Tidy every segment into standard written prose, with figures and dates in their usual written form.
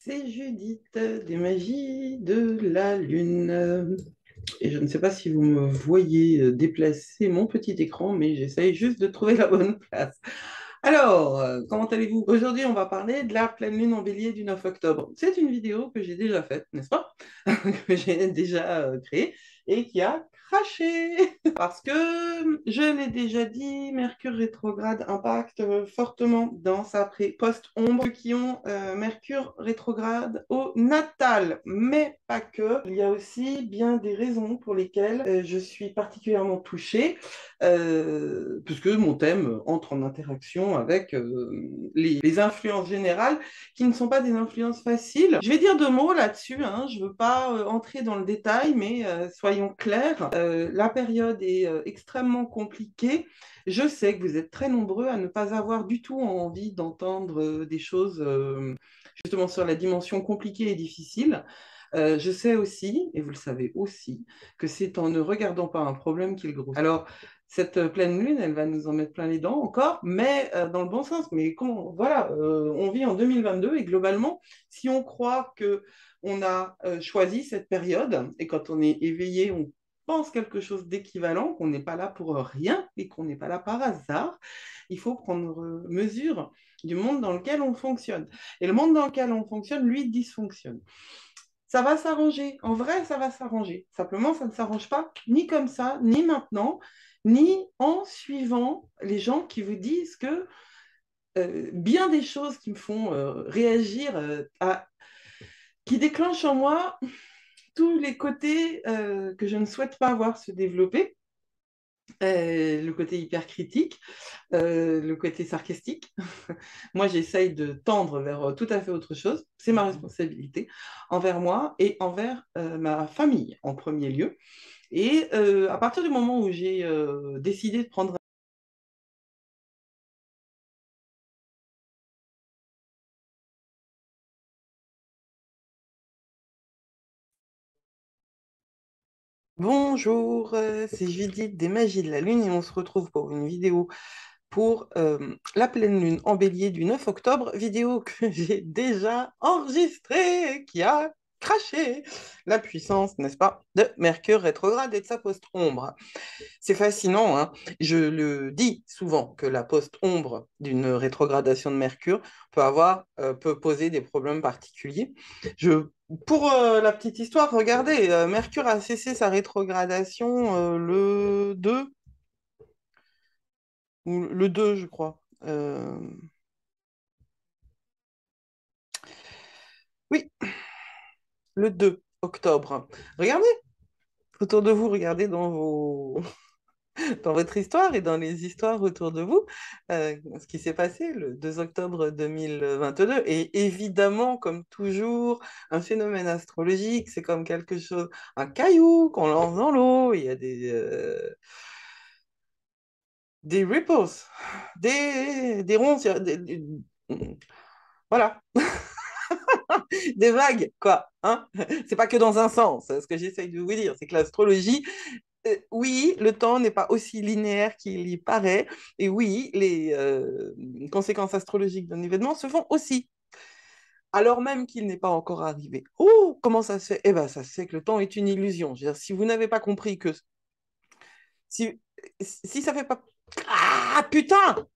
C'est Judith des magies de la Lune. Et je ne sais pas si vous me voyez déplacer mon petit écran, mais j'essaye juste de trouver la bonne place. Alors, comment allez-vous? Aujourd'hui, on va parler de la pleine lune en bélier du 9 octobre. C'est une vidéo que j'ai déjà faite, n'est-ce pas? Que j'ai déjà créée et qui a craché. Parce que, je l'ai déjà dit, Mercure rétrograde impacte fortement dans sa post-ombre ceux qui ont Mercure rétrograde au natal, mais pas que. Il y a aussi bien des raisons pour lesquelles je suis particulièrement touchée, puisque mon thème entre en interaction avec les influences générales qui ne sont pas des influences faciles. Je vais dire deux mots là-dessus, hein. Je ne veux pas entrer dans le détail, mais soyons clairs, la période est extrêmement compliquée. Je sais que vous êtes très nombreux à ne pas avoir du tout envie d'entendre des choses justement sur la dimension compliquée et difficile. Je sais aussi, et vous le savez aussi, que c'est en ne regardant pas un problème qu'il grossit. Alors, cette pleine lune, elle va nous en mettre plein les dents encore, mais dans le bon sens. Mais voilà, on vit en 2022 et globalement, si on croit que on a choisi cette période, et quand on est éveillé, on pense quelque chose d'équivalent, qu'on n'est pas là pour rien et qu'on n'est pas là par hasard, il faut prendre mesure du monde dans lequel on fonctionne. Et le monde dans lequel on fonctionne, lui, dysfonctionne. Ça va s'arranger. En vrai, ça va s'arranger. Simplement, ça ne s'arrange pas ni comme ça, ni maintenant, ni en suivant les gens qui vous disent que bien des choses qui me font réagir, qui déclenchent en moi tous les côtés que je ne souhaite pas voir se développer. Le côté hyper critique, le côté sarcastique. Moi, j'essaye de tendre vers tout à fait autre chose. C'est ma responsabilité envers moi et envers ma famille en premier lieu. Et à partir du moment où j'ai décidé de prendre... Bonjour, c'est Judith des Magies de la Lune et on se retrouve pour une vidéo pour la pleine lune en bélier du 9 octobre, vidéo que j'ai déjà enregistrée, qui a craché la puissance, n'est-ce pas, de Mercure rétrograde et de sa post-ombre. C'est fascinant, hein. Je le dis souvent que la post-ombre d'une rétrogradation de Mercure peut poser des problèmes particuliers. Pour la petite histoire, regardez, Mercure a cessé sa rétrogradation le 2 ou le 2, je crois. Oui, le 2 octobre. Regardez autour de vous, regardez dans votre histoire et dans les histoires autour de vous, ce qui s'est passé le 2 octobre 2022 est évidemment, comme toujours, un phénomène astrologique. C'est comme quelque chose, un caillou qu'on lance dans l'eau. Il y a des ripples, des ronds, voilà, des vagues, quoi. Hein. C'est pas que dans un sens. Ce que j'essaye de vous dire, c'est que l'astrologie, oui, le temps n'est pas aussi linéaire qu'il y paraît. Et oui, les conséquences astrologiques d'un événement se font aussi, alors même qu'il n'est pas encore arrivé. Oh, comment ça se fait? Eh bien, ça se fait que le temps est une illusion. Je veux dire, si vous n'avez pas compris que... Si, si ça fait pas... Ah, putain!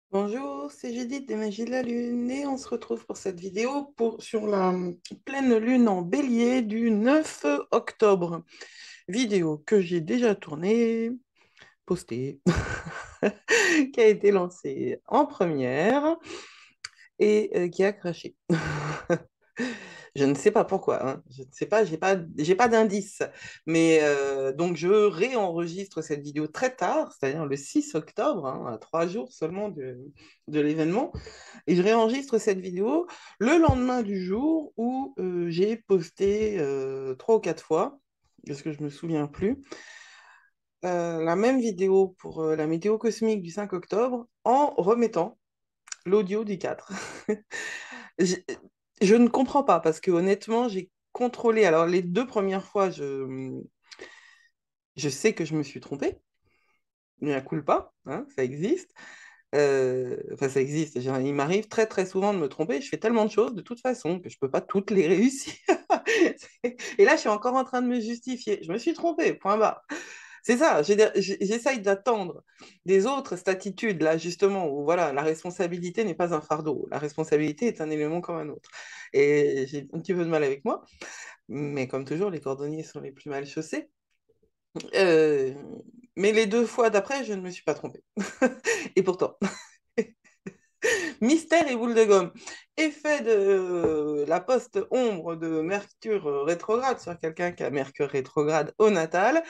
Bonjour, c'est Judith des Magies de la Lune et on se retrouve pour cette vidéo sur la pleine lune en bélier du 9 octobre. Vidéo que j'ai déjà tournée, postée, qui a été lancée en première et qui a craché. Je ne sais pas pourquoi, hein. Je ne sais pas, j'ai pas d'indice. Mais donc je réenregistre cette vidéo très tard, c'est-à-dire le 6 octobre, hein, à 3 jours seulement de l'événement. Et je réenregistre cette vidéo le lendemain du jour où j'ai posté 3 ou 4 fois, parce que je ne me souviens plus, la même vidéo pour la météo cosmique du 5 octobre en remettant l'audio du 4. Je, je ne comprends pas parce que honnêtement, j'ai contrôlé. Alors, les 2 premières fois, je sais que je me suis trompée, mais à culpa, hein, ça existe. Enfin, ça existe. Il m'arrive très très souvent de me tromper. Je fais tellement de choses de toute façon que je peux pas toutes les réussir. Et là, je suis encore en train de me justifier. Je me suis trompée, point barre. C'est ça, j'essaye d'attendre des autres cette attitude là justement où voilà, la responsabilité n'est pas un fardeau, la responsabilité est un élément comme un autre. Et j'ai un petit peu de mal avec moi, mais comme toujours, les cordonniers sont les plus mal chaussés. Euh, mais les deux fois d'après, je ne me suis pas trompée. Et pourtant, mystère et boule de gomme. Effet de la post-ombre de Mercure rétrograde sur quelqu'un qui a Mercure rétrograde au natal.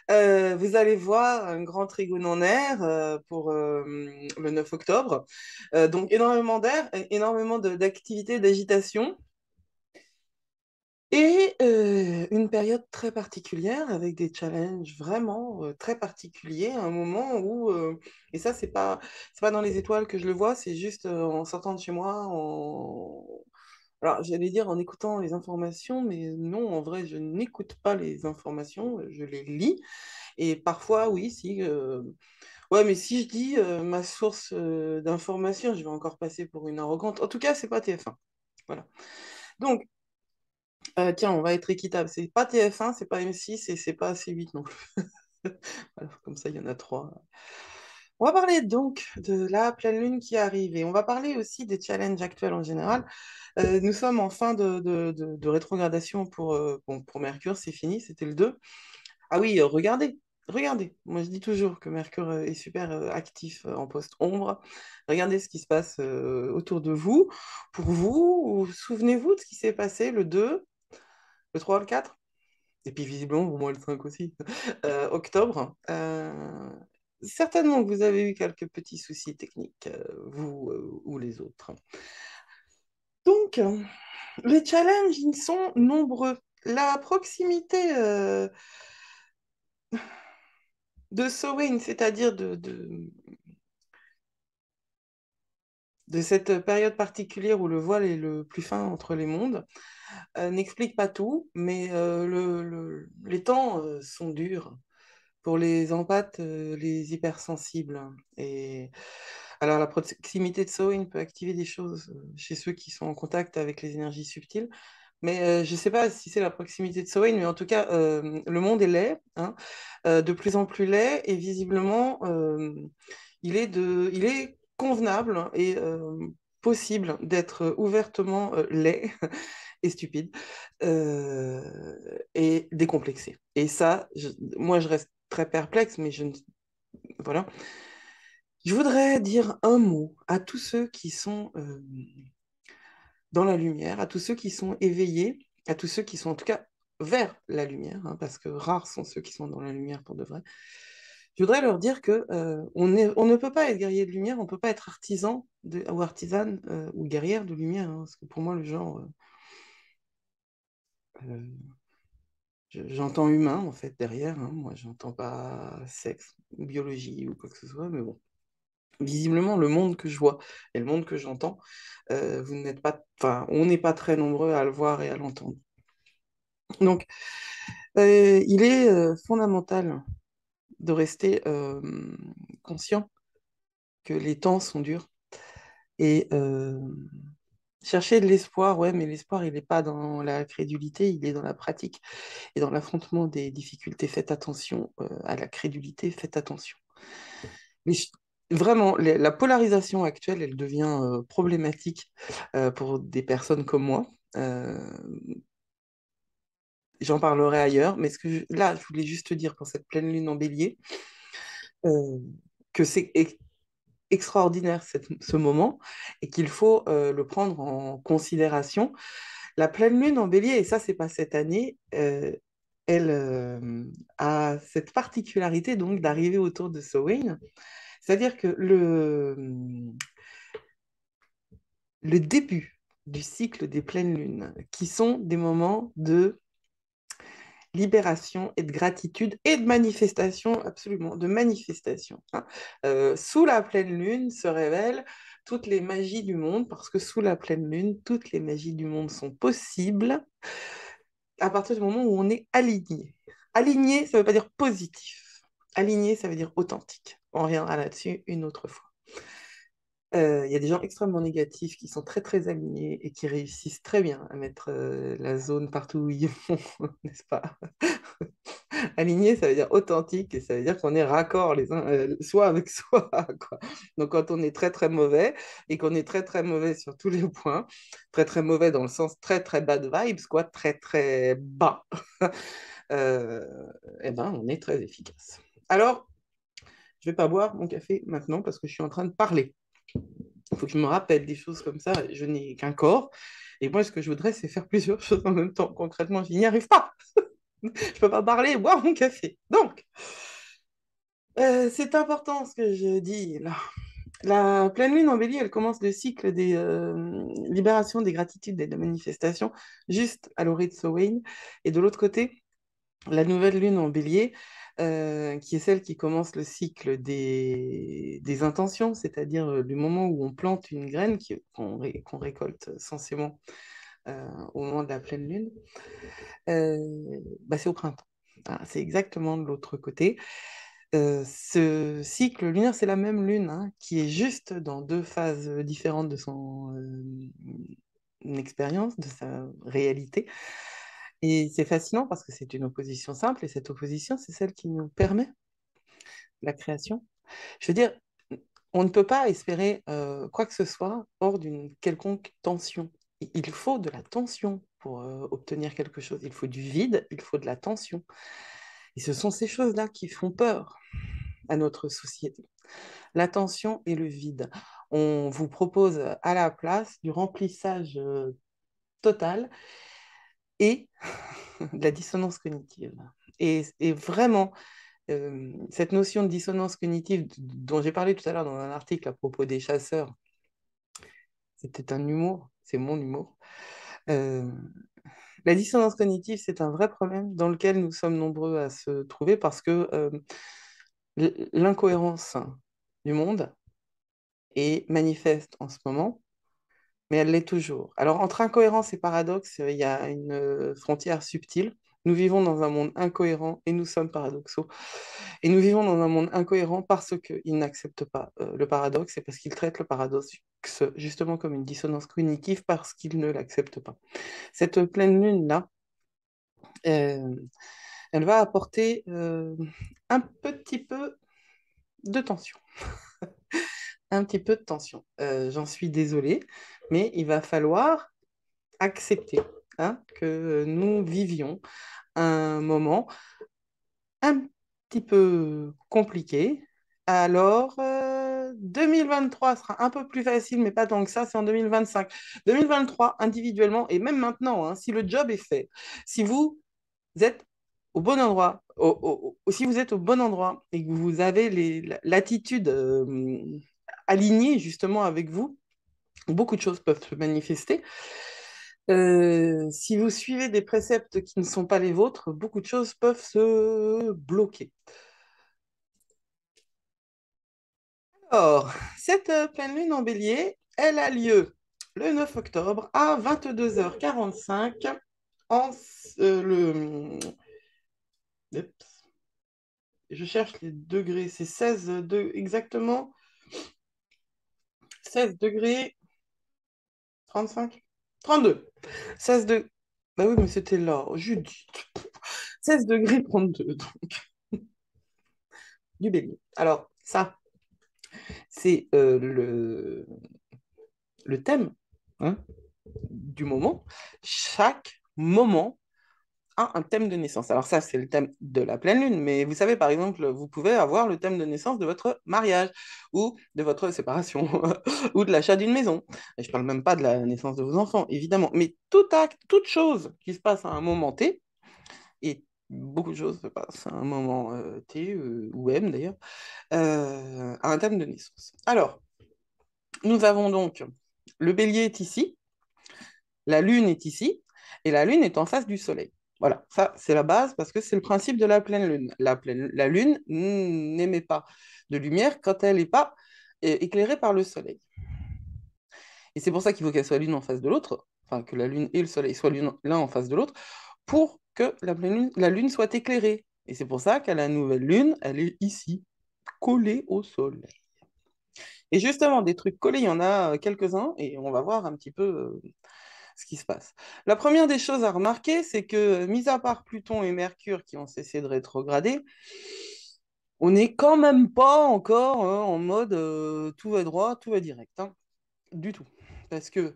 Vous allez voir un grand trigone en air pour le 9 octobre. Donc énormément d'air, énormément d'activité, d'agitation. Et une période très particulière avec des challenges vraiment très particuliers, un moment où, et ça c'est pas dans les étoiles que je le vois, c'est juste en sortant de chez moi, alors j'allais dire en écoutant les informations, mais non, en vrai je n'écoute pas les informations, je les lis, et parfois oui, si, ouais, mais si je dis ma source d'information, je vais encore passer pour une arrogante, en tout cas c'est pas TF1, voilà. Donc, tiens, on va être équitable. C'est pas TF1, c'est pas M6 et c'est pas C8 non plus. Voilà, comme ça, il y en a trois. On va parler donc de la pleine lune qui arrive et on va parler aussi des challenges actuels en général. Nous sommes en fin de rétrogradation bon, pour Mercure, c'est fini, c'était le 2. Ah oui, regardez, regardez. Moi, je dis toujours que Mercure est super actif en post-ombre. Regardez ce qui se passe autour de vous. Pour vous, souvenez-vous de ce qui s'est passé le 2, le 3, le 4. Et puis visiblement, pour moi, le 5 aussi, octobre. Certainement que vous avez eu quelques petits soucis techniques, vous ou les autres. Donc, les challenges, ils sont nombreux. La proximité de Samhain, c'est-à-dire de cette période particulière où le voile est le plus fin entre les mondes, n'explique pas tout, mais les temps sont durs pour les empathes, les hypersensibles. Et alors, la proximité de Samhain peut activer des choses chez ceux qui sont en contact avec les énergies subtiles. Mais je ne sais pas si c'est la proximité de Samhain, mais en tout cas, le monde est laid, hein, de plus en plus laid, et visiblement, il est convenable hein, et possible d'être ouvertement laid et stupide et décomplexé. Et ça, moi, je reste très perplexe, mais je ne... Voilà. Je voudrais dire un mot à tous ceux qui sont dans la lumière, à tous ceux qui sont éveillés, à tous ceux qui sont en tout cas vers la lumière, hein, parce que rares sont ceux qui sont dans la lumière pour de vrai. Je voudrais leur dire que on ne peut pas être guerrier de lumière, on ne peut pas être artisan ou artisane ou guerrière de lumière, hein, parce que pour moi, le genre, euh, j'entends humain en fait derrière, hein, moi j'entends pas sexe, biologie ou quoi que ce soit, mais bon. Visiblement, le monde que je vois et le monde que j'entends, vous n'êtes pas, enfin, on n'est pas très nombreux à le voir et à l'entendre. Donc, il est fondamental de rester conscient que les temps sont durs et chercher de l'espoir, ouais, mais l'espoir, il n'est pas dans la crédulité, il est dans la pratique et dans l'affrontement des difficultés. Faites attention à la crédulité, faites attention. Mais vraiment, la polarisation actuelle, elle devient problématique pour des personnes comme moi. Euh, J'en parlerai ailleurs, mais là, je voulais juste te dire pour cette pleine lune en bélier euh, que c'est extraordinaire ce moment et qu'il faut le prendre en considération. La pleine lune en bélier, et ça, c'est pas cette année, elle a cette particularité donc d'arriver autour de Samhain. C'est-à-dire que le début du cycle des pleines lunes, qui sont des moments de libération et de gratitude et de manifestation, absolument, de manifestation. Hein. Sous la pleine lune se révèlent toutes les magies du monde, parce que sous la pleine lune, toutes les magies du monde sont possibles à partir du moment où on est aligné. Aligné, ça ne veut pas dire positif. Aligné, ça veut dire authentique. On reviendra là-dessus une autre fois. Il y a des gens extrêmement négatifs qui sont très très alignés et qui réussissent très bien à mettre la zone partout où ils vont, n'est-ce pas? Aligné, ça veut dire authentique et ça veut dire qu'on est raccord les uns, soi avec soi, quoi. Donc quand on est très très mauvais et qu'on est très très mauvais sur tous les points, très très mauvais dans le sens très très bad vibes, quoi, très très bas, euh, eh ben on est très efficace. Alors, je vais pas boire mon café maintenant parce que je suis en train de parler. Il faut que je me rappelle des choses comme ça. Je n'ai qu'un corps. Et moi, ce que je voudrais, c'est faire plusieurs choses en même temps. Concrètement, je n'y arrive pas. Je peux pas parler et boire mon café. Donc, c'est important ce que je dis là. La pleine lune en bélier, elle commence le cycle des libérations, des gratitudes et des manifestations juste à l'orée de Samhain. Et de l'autre côté, la nouvelle lune en bélier, qui est celle qui commence le cycle des intentions, c'est-à-dire du moment où on plante une graine qu'on récolte censément au moment de la pleine lune, euh, bah, c'est au printemps. Ah, c'est exactement de l'autre côté. Ce cycle lunaire, c'est la même lune hein, qui est juste dans deux phases différentes de son expérience, de sa réalité. Et c'est fascinant parce que c'est une opposition simple et cette opposition, c'est celle qui nous permet la création. Je veux dire, on ne peut pas espérer quoi que ce soit hors d'une quelconque tension. Il faut de la tension pour obtenir quelque chose. Il faut du vide, il faut de la tension. Et ce sont ces choses-là qui font peur à notre société. La tension et le vide. On vous propose à la place du remplissage total et de la dissonance cognitive. Et vraiment, cette notion de dissonance cognitive dont j'ai parlé tout à l'heure dans un article à propos des chasseurs, c'était un humour, c'est mon humour. Euh, la dissonance cognitive, c'est un vrai problème dans lequel nous sommes nombreux à se trouver parce que l'incohérence du monde est manifeste en ce moment, mais elle l'est toujours. Alors, entre incohérence et paradoxe, il y a une frontière subtile. Nous vivons dans un monde incohérent et nous sommes paradoxaux. Et nous vivons dans un monde incohérent parce qu'il n'accepte pas le paradoxe et parce qu'il traite le paradoxe justement comme une dissonance cognitive parce qu'il ne l'accepte pas. Cette pleine lune-là, euh, elle va apporter un petit peu de tension. Un petit peu de tension. J'en suis désolée, mais il va falloir accepter hein, que nous vivions un moment un petit peu compliqué. Alors, 2023 sera un peu plus facile, mais pas tant que ça, c'est en 2025. 2023, individuellement, et même maintenant, hein, si le job est fait, si vous êtes au bon endroit, si vous êtes au bon endroit et que vous avez l'attitude alignée justement avec vous, beaucoup de choses peuvent se manifester. Si vous suivez des préceptes qui ne sont pas les vôtres, beaucoup de choses peuvent se bloquer. Alors, cette pleine lune en bélier, elle a lieu le 9 octobre à 22h45 en Oups, je cherche les degrés, c'est 16 16 degrés 35 32. 16 degrés. Bah oui, mais c'était là, Judith. 16 degrés 32, donc, du bélier. Alors, ça, c'est le thème hein, du moment. Chaque moment a un thème de naissance. Alors ça, c'est le thème de la pleine lune, mais vous savez, par exemple, vous pouvez avoir le thème de naissance de votre mariage ou de votre séparation ou de l'achat d'une maison. Et je ne parle même pas de la naissance de vos enfants, évidemment. Mais tout acte, toute chose qui se passe à un moment T, et beaucoup de choses se passent à un moment T ou M d'ailleurs, a un thème de naissance. Alors, nous avons donc le bélier est ici, la lune est ici, et la lune est en face du soleil. Voilà, ça c'est la base parce que c'est le principe de la pleine lune. La lune n'émet pas de lumière quand elle n'est pas éclairée par le soleil. Et c'est pour ça qu'il faut qu'elle soit l'une en face de l'autre, enfin que la lune et le soleil soient l'un en face de l'autre, pour que la lune soit éclairée. Et c'est pour ça qu'à la nouvelle lune, elle est ici, collée au soleil. Et justement, des trucs collés, il y en a quelques-uns et on va voir un petit peu ce qui se passe. La première des choses à remarquer, c'est que, mis à part Pluton et Mercure qui ont cessé de rétrograder, on n'est quand même pas encore en mode tout va droit, tout va direct, hein, du tout. Parce que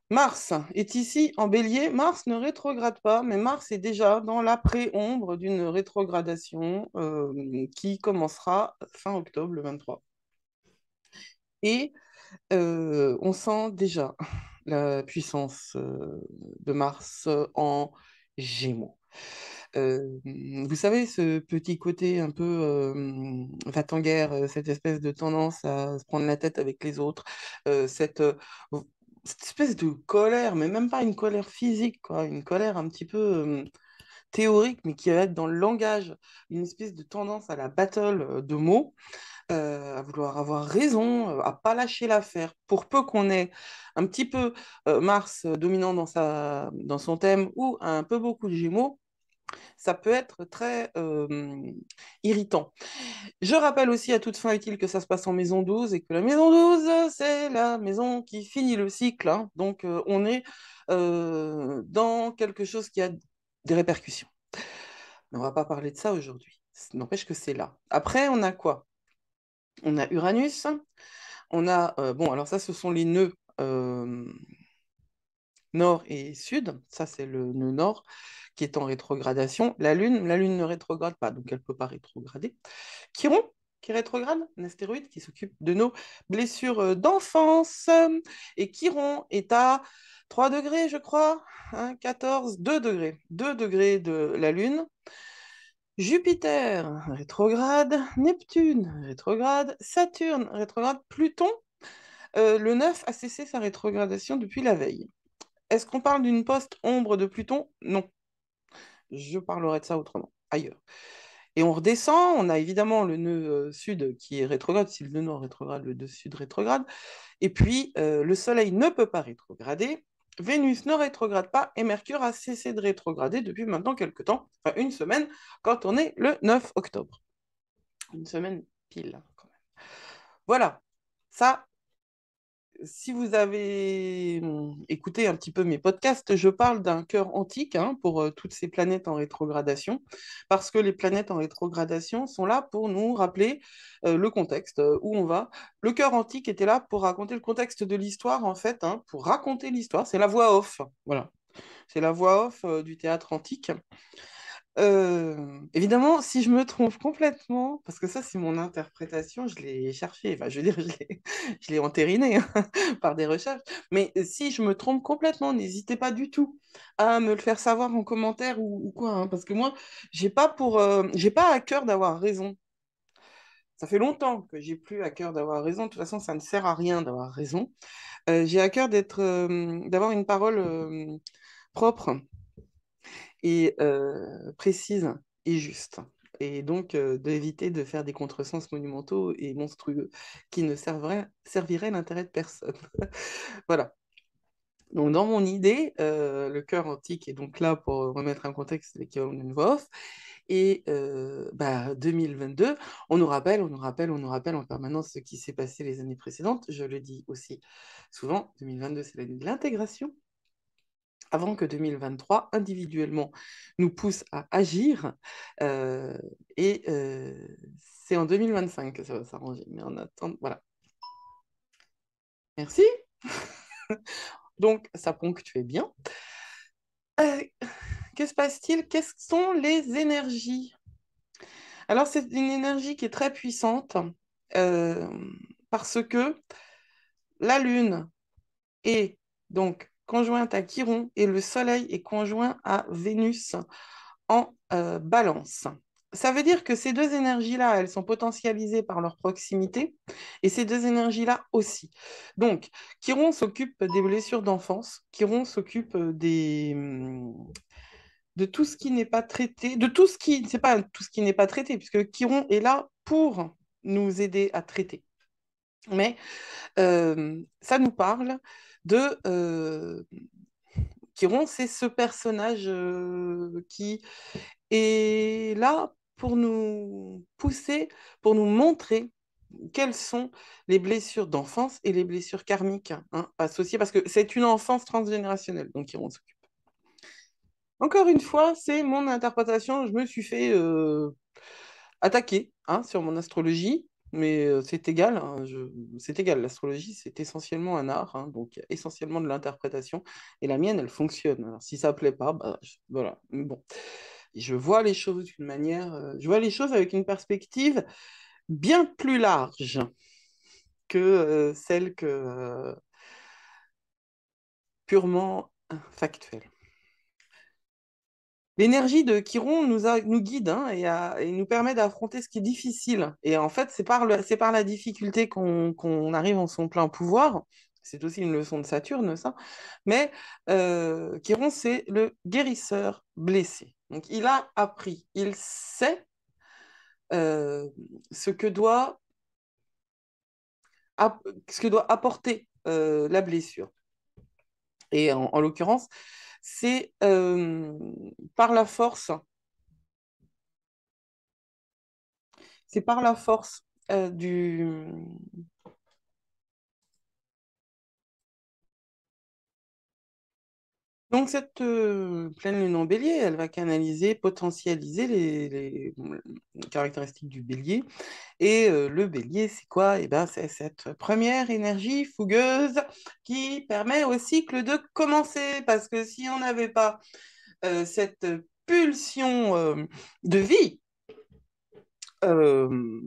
Mars est ici en bélier. Mars ne rétrograde pas, mais Mars est déjà dans la pré-ombre d'une rétrogradation qui commencera fin octobre, le 23. Et on sent déjà la puissance de Mars en Gémeaux. Vous savez, ce petit côté un peu va-t-en-guerre, cette espèce de tendance à se prendre la tête avec les autres, euh, cette, euh, cette espèce de colère, mais même pas une colère physique, quoi, une colère un petit peu théorique, mais qui va être dans le langage, une espèce de tendance à la battle de mots, à vouloir avoir raison, à pas lâcher l'affaire. Pour peu qu'on ait un petit peu Mars dominant dans son thème ou un peu beaucoup de Gémeaux, ça peut être très irritant. Je rappelle aussi à toute fin utile que ça se passe en maison 12 et que la maison 12, c'est la maison qui finit le cycle, hein. Donc, on est dans quelque chose qui a des répercussions. Mais on va pas parler de ça aujourd'hui. N'empêche que c'est là. Après, on a quoi? On a Uranus. On a, bon, alors ça, ce sont les nœuds nord et sud. Ça, c'est le nœud nord qui est en rétrogradation. La Lune ne rétrograde pas, donc elle ne peut pas rétrograder. Chiron, qui rétrograde, un astéroïde qui s'occupe de nos blessures d'enfance. Et Chiron est à 3 degrés, je crois, hein, 14, 2 degrés. 2 degrés de la Lune. Jupiter rétrograde, Neptune rétrograde, Saturne rétrograde, Pluton, le 9 a cessé sa rétrogradation depuis la veille. Est-ce qu'on parle d'une post-ombre de Pluton? Non, je parlerai de ça autrement, ailleurs. Et on redescend, on a évidemment le nœud sud qui est rétrograde, si le nœud nord rétrograde, le nœud sud rétrograde, et puis le Soleil ne peut pas rétrograder, Vénus ne rétrograde pas, et Mercure a cessé de rétrograder depuis maintenant quelques temps, enfin une semaine, quand on est le 9 octobre. Une semaine pile, quand même. Voilà, ça, si vous avez écouté un petit peu mes podcasts, je parle d'un cœur antique, hein, pour toutes ces planètes en rétrogradation, parce que les planètes en rétrogradation sont là pour nous rappeler le contexte où on va. Le cœur antique était là pour raconter le contexte de l'histoire, en fait, hein, pour raconter l'histoire. C'est la voix off, voilà. C'est la voix off du théâtre antique. Évidemment, si je me trompe complètement, parce que ça, c'est mon interprétation, je l'ai cherché, enfin, je veux dire, je l'ai entériné hein, par des recherches, mais si je me trompe complètement, n'hésitez pas du tout à me le faire savoir en commentaire ou quoi, hein, parce que moi, j'ai pas à cœur d'avoir raison. Ça fait longtemps que j'ai plus à cœur d'avoir raison. De toute façon, ça ne sert à rien d'avoir raison. J'ai à cœur d'avoir une parole propre et précise et juste. Et donc d'éviter de faire des contresens monumentaux et monstrueux qui ne serviraient l'intérêt de personne. Voilà. Donc dans mon idée, le cœur antique est donc là pour remettre un contexte avec une voix off. Et 2022, on nous rappelle en permanence ce qui s'est passé les années précédentes. Je le dis aussi souvent, 2022, c'est l'année de l'intégration avant que 2023, individuellement, nous pousse à agir. Euh, et c'est en 2025 que ça va s'arranger. Mais en attendant, voilà. Merci. Donc, ça ponctuait bien. Euh, que se passe-t-il? Quelles sont les énergies? Alors, c'est une énergie qui est très puissante euh, parce que la Lune est donc conjointe à Chiron et le Soleil est conjoint à Vénus en balance. Ça veut dire que ces deux énergies-là, elles sont potentialisées par leur proximité, et ces deux énergies-là aussi. Donc, Chiron s'occupe des blessures d'enfance, Chiron s'occupe de tout ce qui n'est pas traité, de tout ce qui, c'est pas tout ce qui n'est pas traité, puisque Chiron est là pour nous aider à traiter. Mais ça nous parle de Chiron, c'est ce personnage qui est là pour nous pousser, pour nous montrer. quelles sont les blessures d'enfance et les blessures karmiques, hein, associées, parce que c'est une enfance transgénérationnelle, donc Chiron s'occupe. Encore une fois, c'est mon interprétation. Je me suis fait attaquer, hein, sur mon astrologie, mais c'est égal, hein, c'est égal. L'astrologie, c'est essentiellement un art, hein, donc essentiellement de l'interprétation. Et la mienne, elle fonctionne. Alors, si ça ne plaît pas, bah, voilà. Mais bon, je vois les choses d'une manière, je vois les choses avec une perspective bien plus large que celle que purement factuelle. L'énergie de Chiron nous guide, hein, et nous permet d'affronter ce qui est difficile. Et en fait, c'est par la difficulté qu'on arrive en son plein pouvoir. C'est aussi une leçon de Saturne, ça. Mais Chiron, c'est le guérisseur blessé. Donc, il a appris, il sait euh, ce que doit, ce que doit apporter la blessure. Et en l'occurrence, c'est par la force, c'est par la force du... Donc cette pleine lune en bélier, elle va canaliser, potentialiser les caractéristiques du bélier. Et le bélier, c'est quoi? Eh ben, c'est cette première énergie fougueuse qui permet au cycle de commencer. Parce que si on n'avait pas cette pulsion de vie, euh,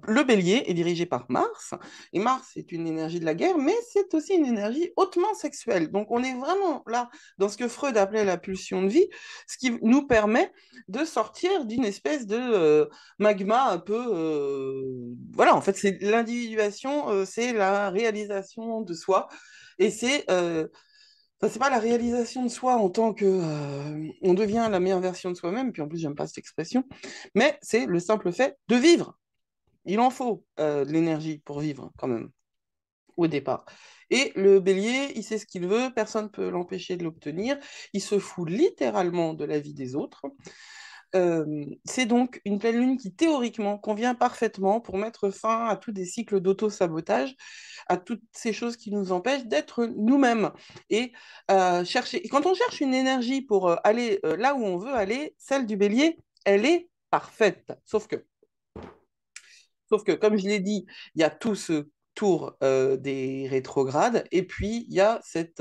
le bélier est dirigé par Mars, et Mars est une énergie de la guerre, mais c'est aussi une énergie hautement sexuelle. Donc on est vraiment là dans ce que Freud appelait la pulsion de vie, ce qui nous permet de sortir d'une espèce de magma un peu... Voilà, en fait, c'est l'individuation, c'est la réalisation de soi, et c'est pas la réalisation de soi en tant que on devient la meilleure version de soi-même, puis en plus j'aime pas cette expression, mais c'est le simple fait de vivre. Il en faut de l'énergie pour vivre quand même au départ. Et le bélier, il sait ce qu'il veut, personne ne peut l'empêcher de l'obtenir, il se fout littéralement de la vie des autres. C'est donc une pleine lune qui théoriquement convient parfaitement pour mettre fin à tous des cycles d'auto-sabotage, à toutes ces choses qui nous empêchent d'être nous-mêmes. Et chercher. Et quand on cherche une énergie pour aller là où on veut aller, celle du bélier, elle est parfaite. Sauf que, comme je l'ai dit, il y a tout ce tour des rétrogrades, et puis il y a cette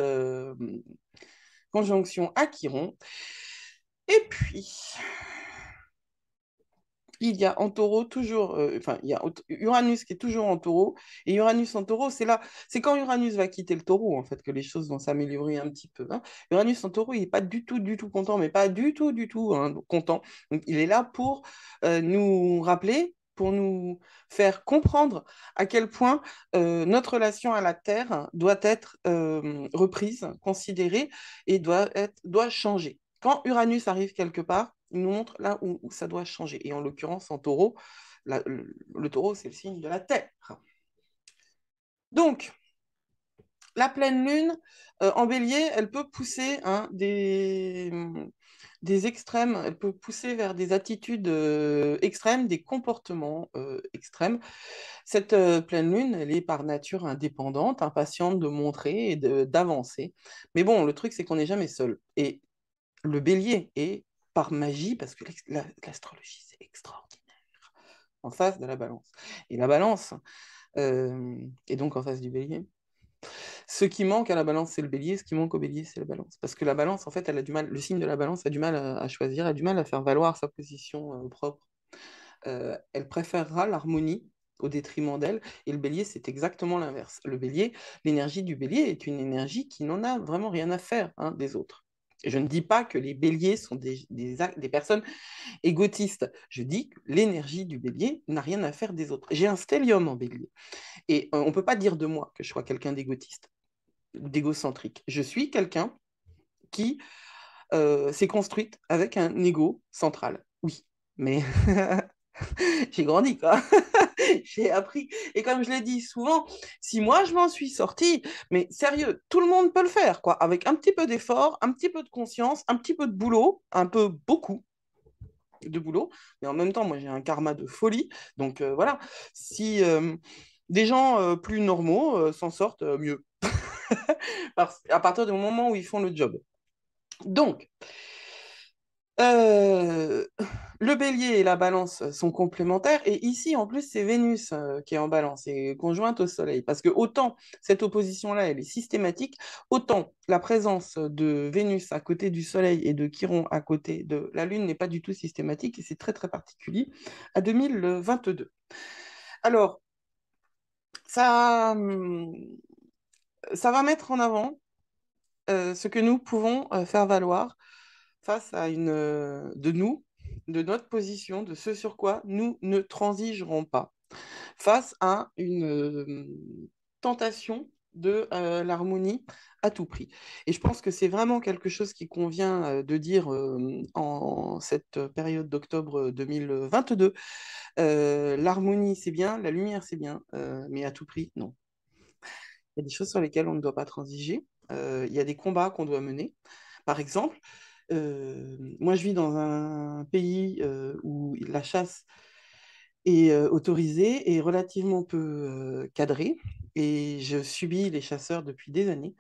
conjonction à Chiron. Et puis, il y a en taureau toujours, enfin, il y a Uranus qui est toujours en taureau, et Uranus en taureau, c'est quand Uranus va quitter le taureau, en fait, que les choses vont s'améliorer un petit peu, hein. Uranus en taureau, il n'est pas du tout content, mais pas du tout, hein, content. Donc, il est là pour nous rappeler, pour nous faire comprendre à quel point notre relation à la Terre doit être reprise, considérée, et doit changer. Quand Uranus arrive quelque part, il nous montre là où ça doit changer. Et en l'occurrence, en taureau, le taureau, c'est le signe de la terre. Donc, la pleine lune, en bélier, elle peut pousser, hein, des extrêmes, elle peut pousser vers des attitudes extrêmes, des comportements extrêmes. Cette pleine lune, elle est par nature indépendante, impatiente de montrer et d'avancer. Mais bon, le truc, c'est qu'on n'est jamais seul. Et le bélier est par magie, parce que l'astrologie, c'est extraordinaire, en face de la balance. Et la balance est donc en face du bélier. Ce qui manque à la balance, c'est le bélier. Ce qui manque au bélier, c'est la balance. Parce que la balance, en fait, elle a du mal. Le signe de la balance a du mal à choisir, a du mal à faire valoir sa position propre. Elle préférera l'harmonie au détriment d'elle. Et le bélier, c'est exactement l'inverse. Le bélier, l'énergie du bélier est une énergie qui n'en a vraiment rien à faire, hein, des autres. Et je ne dis pas que les béliers sont des personnes égotistes. Je dis que l'énergie du bélier n'a rien à faire des autres. J'ai un stellium en bélier. Et on ne peut pas dire de moi que je sois quelqu'un d'égotiste, d'égocentrique. Je suis quelqu'un qui s'est construite avec un ego central. Oui, mais j'ai grandi, quoi. J'ai appris. Et comme je l'ai dit souvent, si moi je m'en suis sortie, mais sérieux, tout le monde peut le faire, quoi. Avec un petit peu d'effort, un petit peu de conscience, un petit peu de boulot, un peu beaucoup. de boulot, mais en même temps, moi, j'ai un karma de folie. Donc voilà, si des gens plus normaux s'en sortent mieux, à partir du moment où ils font le job. Donc, euh, le bélier et la balance sont complémentaires. Et ici, en plus, c'est Vénus qui est en balance et conjointe au soleil. Parce que autant cette opposition-là, elle est systématique, autant la présence de Vénus à côté du soleil et de Chiron à côté de la Lune n'est pas du tout systématique. Et c'est très, très particulier à 2022. Alors, ça, ça va mettre en avant ce que nous pouvons faire valoir face à de notre position, de ce sur quoi nous ne transigerons pas, face à une tentation de l'harmonie à tout prix. Et je pense que c'est vraiment quelque chose qui convient de dire en cette période d'octobre 2022. L'harmonie, c'est bien, la lumière, c'est bien, mais à tout prix, non. Il y a des choses sur lesquelles on ne doit pas transiger. Il y a des combats qu'on doit mener. Par exemple, moi, je vis dans un pays où la chasse est autorisée et relativement peu cadrée. Et je subis les chasseurs depuis des années.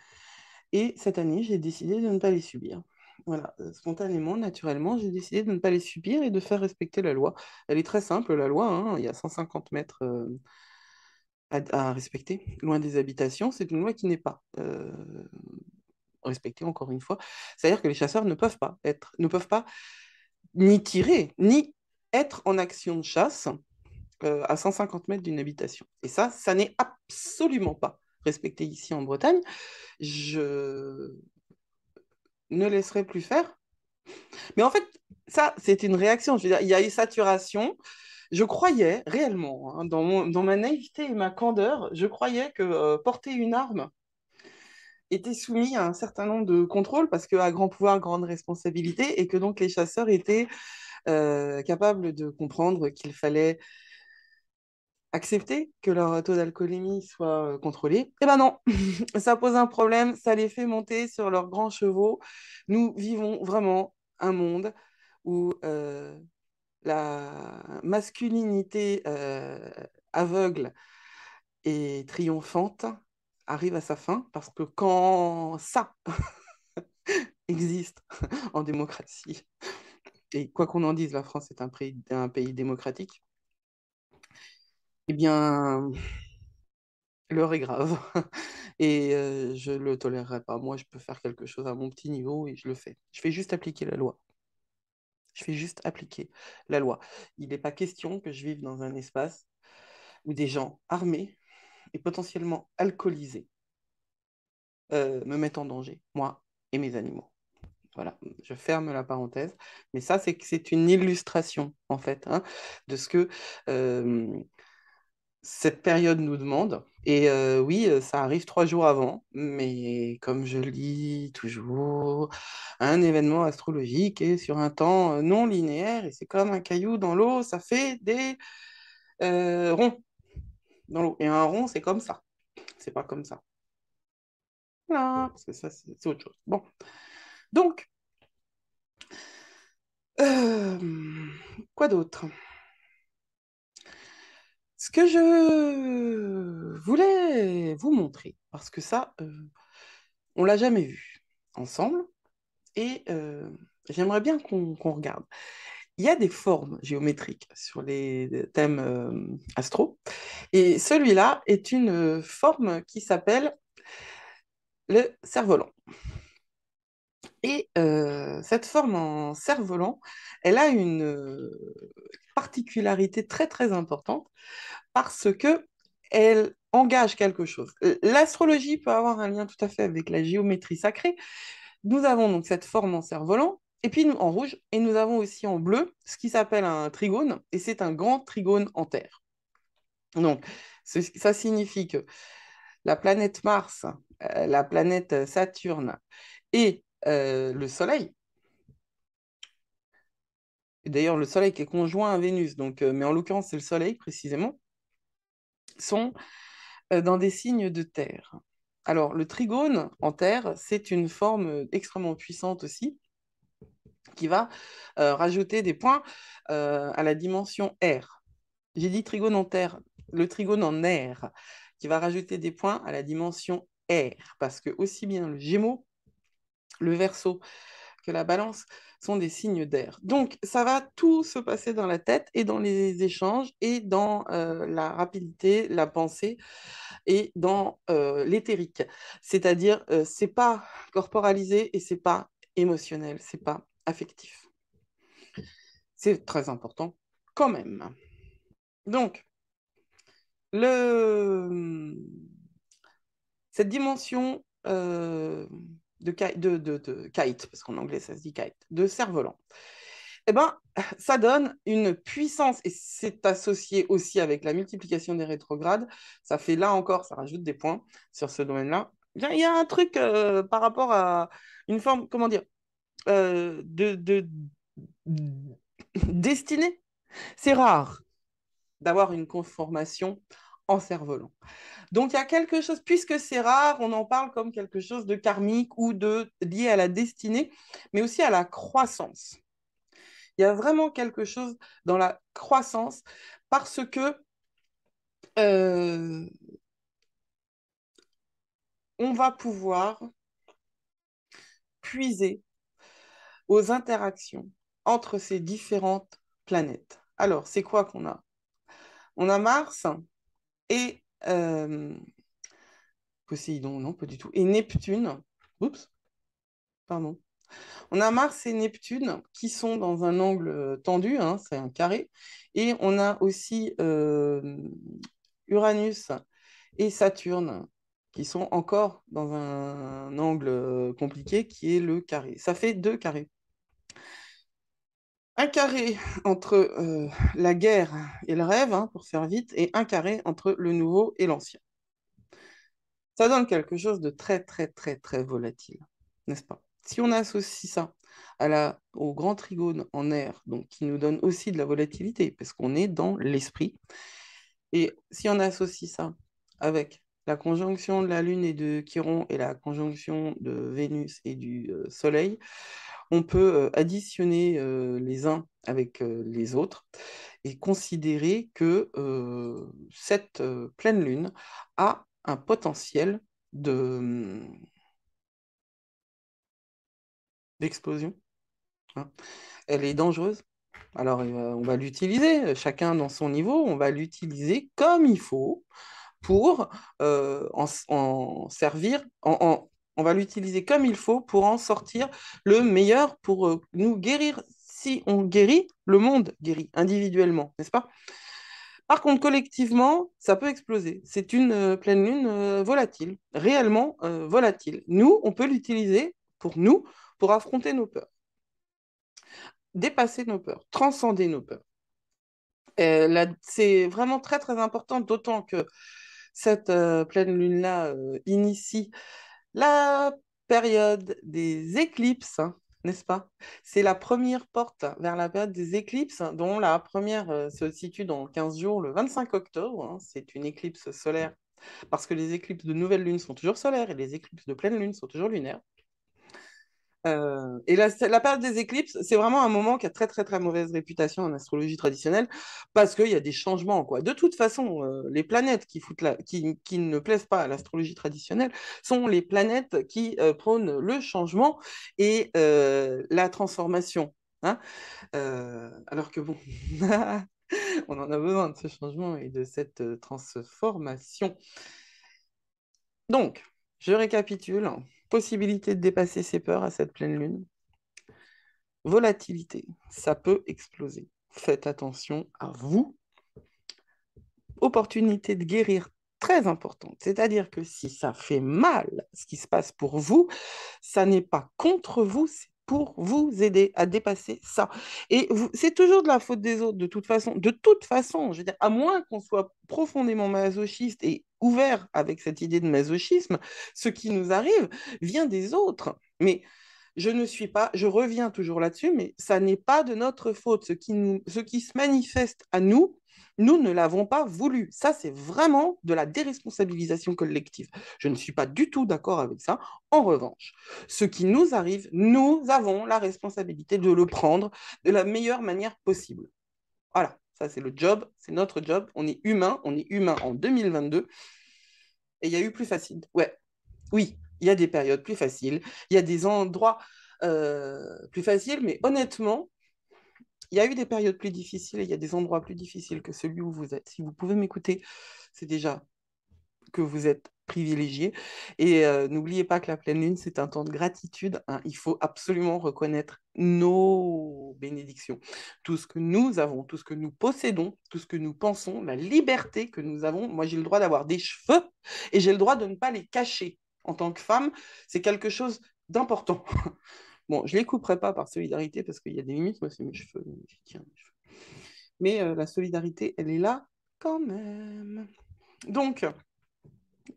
Et cette année, j'ai décidé de ne pas les subir. Voilà, spontanément, naturellement, j'ai décidé de ne pas les subir et de faire respecter la loi. Elle est très simple, la loi, hein. Il y a 150 mètres à respecter, loin des habitations. C'est une loi qui n'est pas respectée, encore une fois. C'est-à-dire que les chasseurs ne peuvent pas ni tirer, ni être en action de chasse à 150 mètres d'une habitation. Et ça n'est absolument pas respecté ici en Bretagne. Je ne laisserai plus faire. Mais en fait, ça, c'est une réaction. Je veux dire, il y a eu saturation. Je croyais réellement, hein, dans ma naïveté et ma candeur, je croyais que porter une arme était soumis à un certain nombre de contrôles parce qu'à grand pouvoir, grande responsabilité, et que donc les chasseurs étaient capables de comprendre qu'il fallait accepter que leur taux d'alcoolémie soit contrôlé. Eh ben non, ça pose un problème, ça les fait monter sur leurs grands chevaux. Nous vivons vraiment un monde où la masculinité aveugle et triomphante arrive à sa fin parce que quand ça existe en démocratie, et quoi qu'on en dise, la France est un pays démocratique, eh bien, l'heure est grave. Et je ne le tolérerai pas. Moi, je peux faire quelque chose à mon petit niveau et je le fais. Je fais juste appliquer la loi. Je fais juste appliquer la loi. Il n'est pas question que je vive dans un espace où des gens armés et potentiellement alcoolisés me mettent en danger, moi et mes animaux. Voilà, je ferme la parenthèse. Mais ça, c'est une illustration, en fait, hein, de ce que euh, cette période nous demande. Et oui, ça arrive 3 jours avant, mais comme je le dis toujours, un événement astrologique est sur un temps non linéaire et c'est comme un caillou dans l'eau, ça fait des ronds dans l'eau. Et un rond, c'est comme ça, c'est pas comme ça. Voilà, parce que ça, c'est autre chose. Bon, donc, euh, quoi d'autre? Ce que je voulais vous montrer, parce que ça, on l'a jamais vu ensemble, et j'aimerais bien qu'on regarde. Il y a des formes géométriques sur les thèmes astro, et celui-là est une forme qui s'appelle le cerf-volant. Et cette forme en cerf-volant, elle a une particularité très très importante parce que elle engage quelque chose. L'astrologie peut avoir un lien tout à fait avec la géométrie sacrée. Nous avons donc cette forme en cerf-volant, et puis en rouge, et nous avons aussi en bleu ce qui s'appelle un trigone, et c'est un grand trigone en terre. Donc, ça signifie que la planète Mars, la planète Saturne et le Soleil, et d'ailleurs le Soleil qui est conjoint à Vénus, donc, mais en l'occurrence c'est le Soleil précisément, sont dans des signes de terre. Alors, le trigone en terre, c'est une forme extrêmement puissante aussi, qui va rajouter des points à la dimension R. J'ai dit trigone en terre, le trigone en R, qui va rajouter des points à la dimension R, parce que aussi bien le Gémeaux, le Verseau que la Balance sont des signes d'air. Donc, ça va tout se passer dans la tête et dans les échanges et dans la rapidité, la pensée et dans l'éthérique. C'est-à-dire, c'est pas corporalisé et c'est pas émotionnel, c'est pas affectif. C'est très important quand même. Donc, le... cette dimension de kite, parce qu'en anglais ça se dit kite, de cerf-volant, eh ben, ça donne une puissance, et c'est associé aussi avec la multiplication des rétrogrades. Ça fait là encore, ça rajoute des points sur ce domaine-là. Il y a un truc par rapport à une forme, comment dire, de destinée. C'est rare d'avoir une conformation en cerf-volant. Donc il y a quelque chose, puisque c'est rare, on en parle comme quelque chose de karmique ou de lié à la destinée, mais aussi à la croissance. Il y a vraiment quelque chose dans la croissance parce que euh, on va pouvoir puiser aux interactions entre ces différentes planètes. Alors, c'est quoi qu'on a? On a Mars et Poséidon, non, pas du tout, et Neptune. Oups, pardon. On a Mars et Neptune qui sont dans un angle tendu, hein, c'est un carré, et on a aussi Uranus et Saturne qui sont encore dans un angle compliqué qui est le carré. Ça fait deux carrés. Un carré entre la guerre et le rêve, hein, pour faire vite, et un carré entre le nouveau et l'ancien. Ça donne quelque chose de très, très, très, très volatile, n'est-ce pas? Si on associe ça au grand trigone en air, donc qui nous donne aussi de la volatilité, parce qu'on est dans l'esprit, et si on associe ça avec la conjonction de la Lune et de Chiron et la conjonction de Vénus et du Soleil, on peut additionner les uns avec les autres et considérer que cette pleine Lune a un potentiel d'explosion, hein. Elle est dangereuse. Alors, on va l'utiliser, chacun dans son niveau, on va l'utiliser comme il faut pour en servir, on va l'utiliser comme il faut pour en sortir le meilleur pour nous guérir. Si on guérit, le monde guérit individuellement, n'est-ce pas? Par contre, collectivement, ça peut exploser. C'est une pleine lune volatile, réellement volatile. Nous, on peut l'utiliser pour nous, pour affronter nos peurs, dépasser nos peurs, transcender nos peurs. C'est vraiment très, très important, d'autant que cette pleine lune-là initie la période des éclipses, hein, n'est-ce pas? C'est la première porte vers la période des éclipses, dont la première se situe dans 15 jours, le 25 octobre, hein. C'est une éclipse solaire, parce que les éclipses de nouvelle lune sont toujours solaires et les éclipses de pleine lune sont toujours lunaires. Et la période des éclipses, c'est vraiment un moment qui a très très très mauvaise réputation en astrologie traditionnelle parce qu'il y a des changements, quoi. De toute façon, les planètes qui ne plaisent pas à l'astrologie traditionnelle sont les planètes qui prônent le changement et la transformation, hein. Alors que bon, on en a besoin de ce changement et de cette transformation. Donc, je récapitule. Possibilité de dépasser ses peurs à cette pleine lune. Volatilité, ça peut exploser. Faites attention à vous. Opportunité de guérir très importante. C'est-à-dire que si ça fait mal, ce qui se passe pour vous, ça n'est pas contre vous, c'est pour vous aider à dépasser ça. Et c'est toujours de la faute des autres, de toute façon. De toute façon, je veux dire, à moins qu'on soit profondément masochiste et ouvert avec cette idée de masochisme, ce qui nous arrive vient des autres. Mais je ne suis pas, je reviens toujours là-dessus, mais ça n'est pas de notre faute. Ce qui se manifeste à nous, Nous ne l'avons pas voulu. Ça, c'est vraiment de la déresponsabilisation collective. Je ne suis pas du tout d'accord avec ça. En revanche, ce qui nous arrive, nous avons la responsabilité de le prendre de la meilleure manière possible. Voilà, ça c'est le job, c'est notre job. On est humain en 2022 et il y a eu plus facile. Ouais, oui, il y a des périodes plus faciles, il y a des endroits plus faciles, mais honnêtement, il y a eu des périodes plus difficiles et il y a des endroits plus difficiles que celui où vous êtes. Si vous pouvez m'écouter, c'est déjà que vous êtes privilégié. Et n'oubliez pas que la pleine lune, c'est un temps de gratitude, hein. Il faut absolument reconnaître nos bénédictions. Tout ce que nous avons, tout ce que nous possédons, tout ce que nous pensons, la liberté que nous avons. Moi, j'ai le droit d'avoir des cheveux et j'ai le droit de ne pas les cacher. En tant que femme, c'est quelque chose d'important. Bon, je ne les couperai pas par solidarité parce qu'il y a des limites. Moi, c'est mes cheveux. Tiens, mes cheveux. Mais la solidarité, elle est là quand même. Donc,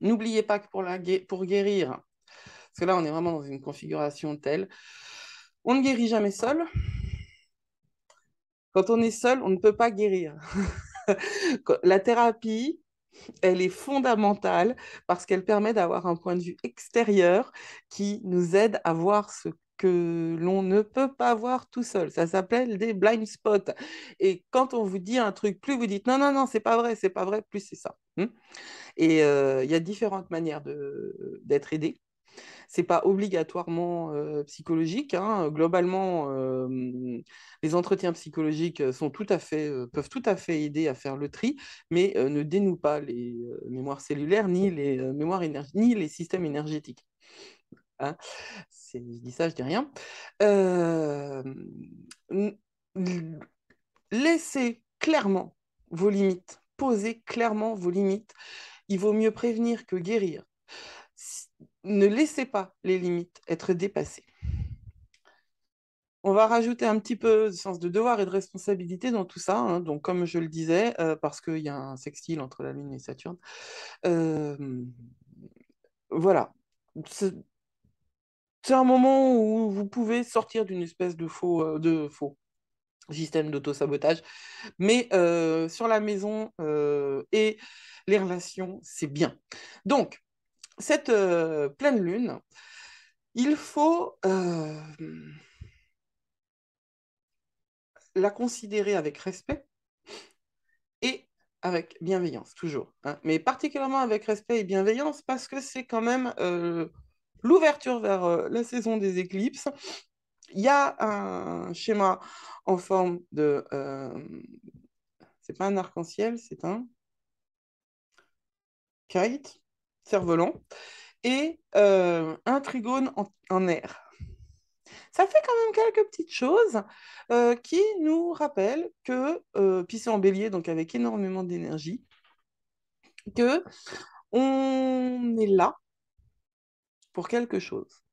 n'oubliez pas que pour guérir, parce que là, on est vraiment dans une configuration telle, on ne guérit jamais seul. Quand on est seul, on ne peut pas guérir. La thérapie, elle est fondamentale parce qu'elle permet d'avoir un point de vue extérieur qui nous aide à voir ce que l'on ne peut pas voir tout seul. Ça s'appelle des blind spots. Et quand on vous dit un truc, plus vous dites non, non, non, c'est pas vrai, plus c'est ça. Et il y a différentes manières d'être aidé. C'est pas obligatoirement psychologique, hein. Globalement, les entretiens psychologiques peuvent tout à fait aider à faire le tri, mais ne dénouent pas les mémoires cellulaires, ni les ni les systèmes énergétiques, hein. Je dis ça, je dis rien. Euh, Laissez clairement vos limites, posez clairement vos limites. Il vaut mieux prévenir que guérir. Ne laissez pas les limites être dépassées. On va rajouter un petit peu de sens de devoir et de responsabilité dans tout ça, hein. Donc, comme je le disais, parce qu'il y a un sextile entre la Lune et Saturne, euh, voilà. C'est c'est un moment où vous pouvez sortir d'une espèce de faux système d'auto-sabotage. Mais sur la maison et les relations, c'est bien. Donc, cette pleine lune, il faut la considérer avec respect et avec bienveillance, toujours, hein. Mais particulièrement avec respect et bienveillance parce que c'est quand même l'ouverture vers la saison des éclipses. Il y a un schéma en forme de... c'est pas un arc-en-ciel, c'est un kite, cerf-volant, et un trigone en air. Ça fait quand même quelques petites choses qui nous rappellent que, puis c'est en bélier, donc avec énormément d'énergie, que on est là pour quelque chose.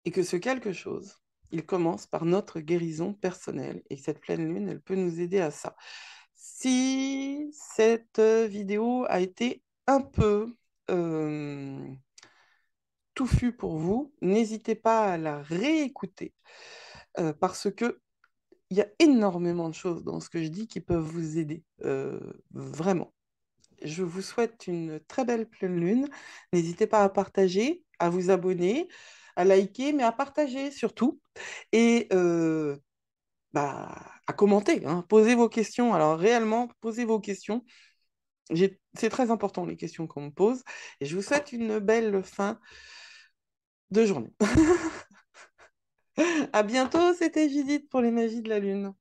Et que ce quelque chose, il commence par notre guérison personnelle. Et cette pleine lune, elle peut nous aider à ça. Si cette vidéo a été un peu touffue pour vous, n'hésitez pas à la réécouter parce que il y a énormément de choses dans ce que je dis qui peuvent vous aider, vraiment. Je vous souhaite une très belle pleine lune. N'hésitez pas à partager, à vous abonner, à liker, mais à partager surtout. Et à commenter, hein. Posez vos questions. Alors réellement, posez vos questions. C'est très important les questions qu'on me pose. Et je vous souhaite une belle fin de journée. À bientôt, c'était Judith pour les magies de la lune.